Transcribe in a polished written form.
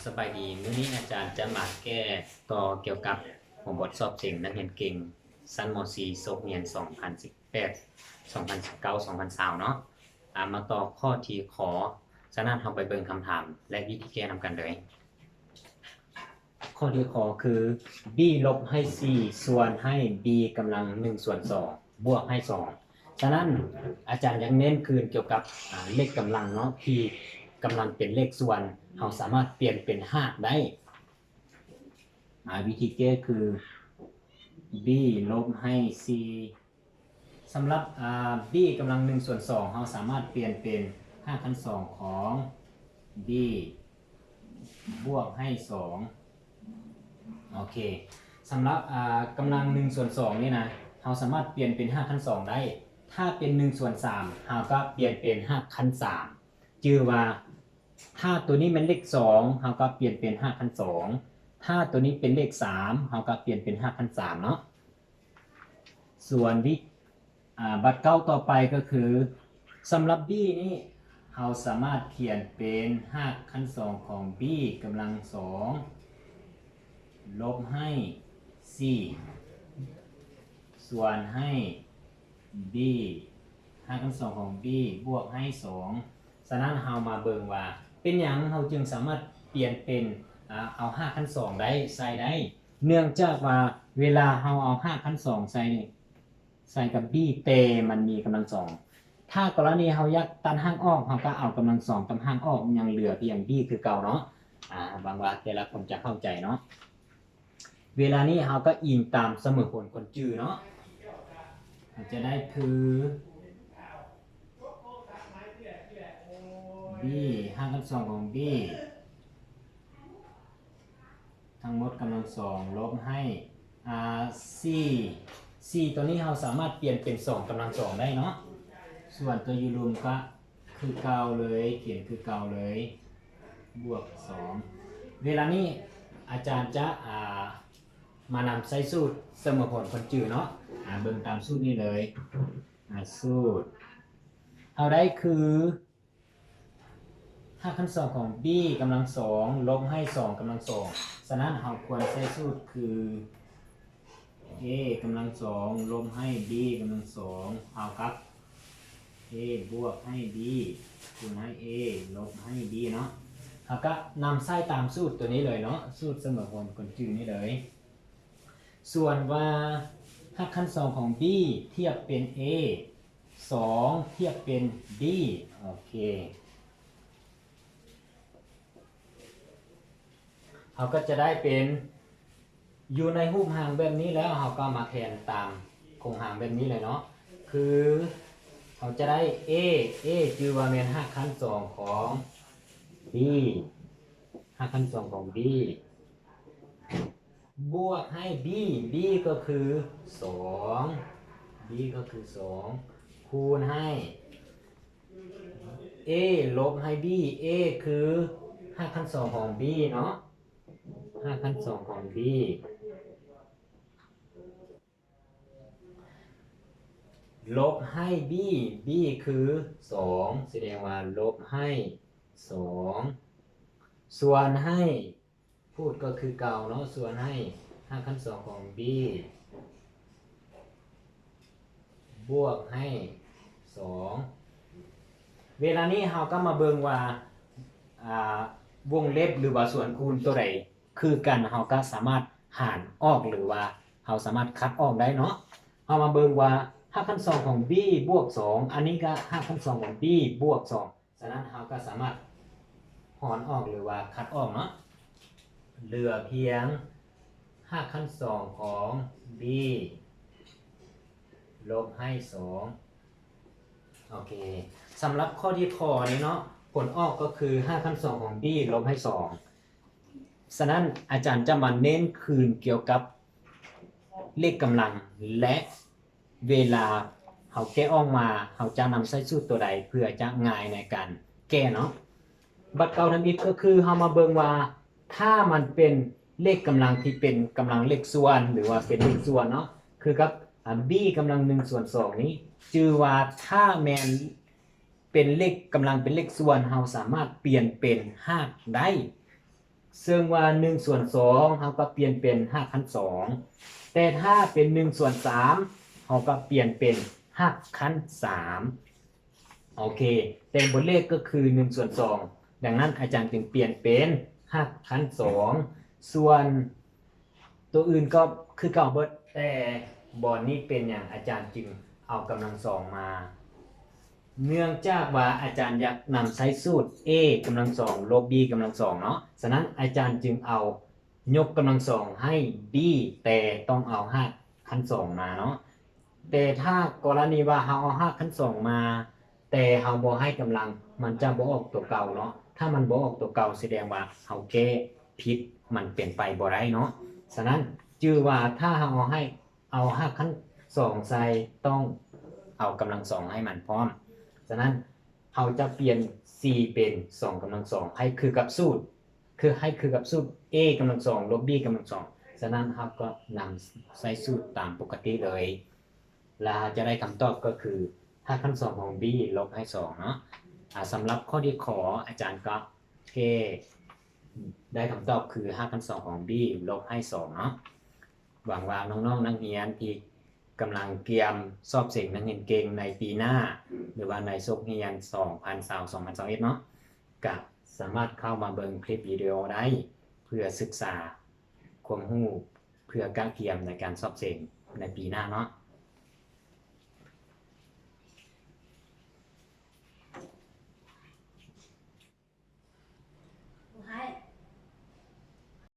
สบายดีมื้อนี้อาจารย์จะมาแก้ต่อเกี่ยวกับหัวบทสอบเสียงนักเรียนเก่งชั้นม .4 โซกเรียน2018 2019 2020เนาะมาต่อข้อที่ขอฉะนั้นเราไปเบิ่งคำถามและวิธีแก้นำกันเลยข้อที่ขอคือ b ลบให้ c ส่วนให้ b กำลัง1ส่วน2บวกให้2ฉะนั้นอาจารย์ยังเน้นคืนเกี่ยวกับเลขกำลังเนาะที่กำลังเป็นเลขส่วนเราสามารถเปลี่ยนเป็นหากได้วิธีแก้คือ b ลบให้ c สำหรับb กำลัง1ส่วน2เราสามารถเปลี่ยนเป็น5คัน2ของ b บวกให้2โอเคสำหรับกำลัง1ส่วน2นี่นะเราสามารถเปลี่ยนเป็น5คัน2ได้ถ้าเป็น1ส่วน3เราก็เปลี่ยนเป็น5คัน3ชื่อว่าถ้าตัวนี้เป็นเลข2เราก็เปลี่ยนเป็น5คัน2ถ้าตัวนี้เป็นเลข3เราก็เปลี่ยนเป็น5คัน3เนาะส่วนบัตรเก้าต่อไปก็คือสำหรับ b นี่เราสามารถเขียนเป็น5คัน2ของ b กำลัง2ลบให้ c ส่วนให้ b 5คัน2ของ b บวกให้2ฉะนั้นเรามาเบิ่งว่าเป็นอย่างเราจึงสามารถเปลี่ยนเป็นเอา5คัน2ได้ใส่ได้เนื่องจากว่าเวลาเราเอา5คัน2ใส่กับ b เตมันมีกำลัง2ถ้ากรณีเราอยากตัดห้างออกเราก็เอากำลัง2กับห้างออกยังเหลือเพียง b คือเก่าเนาะบางว่าแต่ละคนจะเข้าใจเนาะเวลานี้เราก็อิงตามเสมอผลคนจื้อเนาะจะได้คือ b 5คัน2ของ b ทั้งหมดกำลัง2ลบให้c ตัวนี้เราสามารถเปลี่ยนเป็น2กำลัง2ได้เนาะส่วนตัวยูรุมก็คือเก่าเลยเขียนคือเก่าเลยบวก2เวลานี้อาจารย์จะมานำใช้สูตรเสมอผลคนจืดเนาะเบิ่งตามสูตรนี้เลยสูตรเอาได้คือ5คัน2ของ b กำลัง2ลบให้2กำลัง2ฉะนั้นเราควรใช้สูตรคือ a กำลัง2ลบให้ b กำลัง2เท่ากับ a บวกให้ b คูณให้ a ลบให้ b เนาะเราก็นำใส่ตามสูตรตัวนี้เลยเนาะสูตรเสมอผลคนจืดนี่เลยส่วนว่า5คัน2ของ b เทียบเป็น a 2เทียบเป็น b โอเคเราก็จะได้เป็นอยู่ในรูปหางแบบนี้แล้วเราก็มาแทนตามโครงหางแบบนี้เลยเนาะคือเราจะได้ a คือว่าเป็น5คัน2ของ b 5คัน2ของ b บวกให้ b ก็คือ2 b ก็คือ2คูณให้ a ลบให้ b a คือ5คัน2ของ b เนาะ5คัน2ของ b ลบให้ b คือ2แสดงว่าลบให้2ส่วนให้พูดก็คือเก่าเนาะส่วนให้5คัน2ของ b บวกให้2เวลานี้เราก็มาเบิ่งว่าวงเล็บหรือว่าส่วนคูณตัวใดคือกันเราก็สามารถหารออกหรือว่าเราสามารถคัดออกได้เนาะเรามาเบิ่งว่า5คัน2ของ b บวก2อันนี้ก็5คัน2ของ b บวก2ฉะนั้นเราก็สามารถหารออกหรือว่าคัดออกเนาะเหลือเพียง5คัน2ของ b ลบให้2โอเคสำหรับข้อที่ข้อนี้เนาะผลออกก็คือ5คัน2ของ b ลบให้2ฉะนั้นอาจารย์จะมาเน้นคืนเกี่ยวกับเลขกำลังและเวลาเขาแก้ออกมาเขาจะนำใช้สูตรตัวใดเพื่อจะง่ายในการแก้เนาะบัตรเก่าทำอีกก็คือเขามาเบิ่งว่าถ้ามันเป็นเลขกำลังที่เป็นกำลังเลขส่วนหรือว่าเป็นเลขส่วนเนาะคือกับb กำลัง1ส่วน2นี้จือว่าถ้าแมนเป็นเลขกำลังเป็นเลขส่วนเราสามารถเปลี่ยนเป็นหากได้ ซึ่งว่า1ส่วน2เราก็เปลี่ยนเป็น5คัน2แต่ถ้าเป็น1ส่วน3เราก็เปลี่ยนเป็น5คัน3โอเคแต่บนเลขก็คือ1ส่วน2ดังนั้นอาจารย์จึงเปลี่ยนเป็น5คัน2ส่วนตัวอื่นก็คือเก่าเบิดแต่บอนนี้เป็นอย่างอาจารย์จึงเอากำลังสองมา เนื่องจากว่าอาจารย์อยากนำใช้สูตร a กำลังสองลบ b กำลังสองเนาะฉะนั้นอาจารย์จึงเอายกกำลังสองให้ b แต่ต้องเอา5ขั้นสองมาเนาะแต่ถ้ากรณีว่าเราเอา5ขั้นสองมาแต่เราบ่ให้กำลังมันจะบ่ออกตัวเก่าเนาะถ้ามันบ่ออกตัวเก่าแสดงว่าเราแก้ผิดมันเปลี่ยนไปบ่ได้เนาะฉะนั้นจื่อว่าถ้าเราเอา5ขั้นสองใส่ต้องเอากำลังสองให้มันพร้อม ฉะนั้นเราจะเปลี่ยน c เป็น2กำลัง2ให้คือกับสูตรให้คือกับสูตร a กำลัง2ลบ b กำลัง2ฉะนั้นเราก็นำใส่สูตรตามปกติเลยแล้วจะได้คำตอบก็คือ5ขั้น2ของ b ลบให้2เนาะสำหรับข้อที่ขออาจารย์ก็เก้ได้คำตอบคือ5ขั้น2ของ b ลบให้2เนาะหวังว่าน้องๆนักเรียนที่กำลังเตรียมสอบเสกนักเรียนเก่งในปีหน้าหรือว่าในโซกเรียน2020-2021เนาะก็สามารถเข้ามาเบิ่งคลิปวิดีโอได้เพื่อศึกษาความรู้เพื่อการเตรียมในการสอบเสกในปีหน้าเนาะ